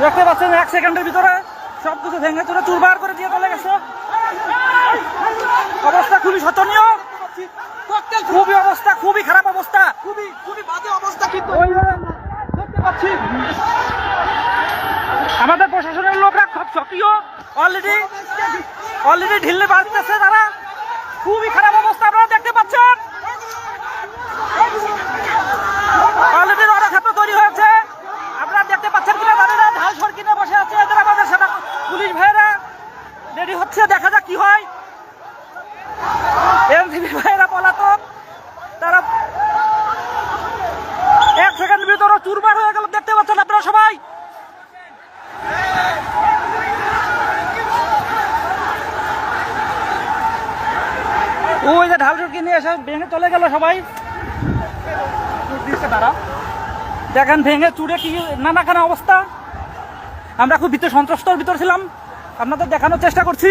দেখতে পাচ্ছেন 1 সেকেন্ডের ভিতরে সবকিছু ভেঙে চুরে চুরবার করে দিয়ে চলে গেছে। অবস্থা খুবই শোচনীয়, খুবই অবস্থা, খুবই খারাপ অবস্থা, খুবই বাজে অবস্থা। কিন্তু দেখতে পাচ্ছি আমাদের প্রশাসনের লোকরা খুব সক্রিয়, অলরেডি ঢিলে বাজতেছে তারা। খুবই খারাপ অবস্থা আপনারা দেখতে পাচ্ছেন। অলরেডি রণক্ষেত্র তৈরি হয়েছে, আপনারা দেখতে পাচ্ছেন কিনা জানি না। ঢাল সরকিনে বসে আছে এদের আমাদের সেনা পুলিশ ভাইয়েরা, রেডি হচ্ছে, দেখা যাক কি হয়। এনসিপি ভাইয়েরা পলাতক, তারা 1 সেকেন্ডের ভিতরে চুরমার হয়ে গেল, দেখতে পাচ্ছেন আপনারা সবাই। ওই যে ঢাল সরকি নিয়ে এসে ভেঙে চলে গেল সবাই। দেখেন ভেঙে চুরে কি নানাখানা অবস্থা। আমরা খুব ভিতরে সন্ত্রস্তর ভিতর ছিলাম, আপনাদের দেখানোর চেষ্টা করছি।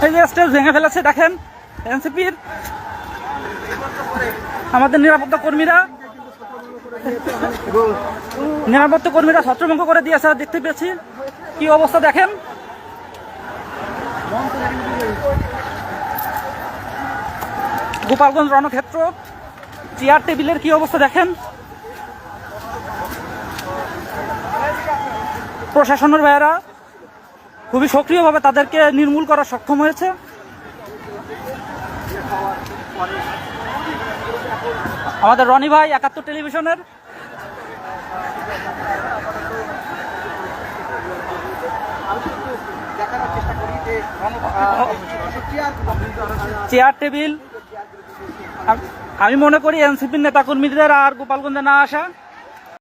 এই যে স্টেজ ভেঙে ফেলেছে দেখেন এনসিপির আমাদের নিরাপত্তা কর্মীরা ছত্রভঙ্গ করে দিয়েছে, দেখতে পেয়েছি কি অবস্থা দেখেন। গোপালগঞ্জ রণক্ষেত্র চেয়ার টেবিলের কি অবস্থা দেখেন। প্রশাসনের ভাইয়েরা খুবই সক্রিয়ভাবে তাদেরকে নির্মূল করা সক্ষম হয়েছে। আমাদের রনি ভাই 71 টেলিভিশনের চেয়ার টেবিল, আমি মনে করি এনসিপির নেতাকর্মীদের আর গোপালগঞ্জে না আসা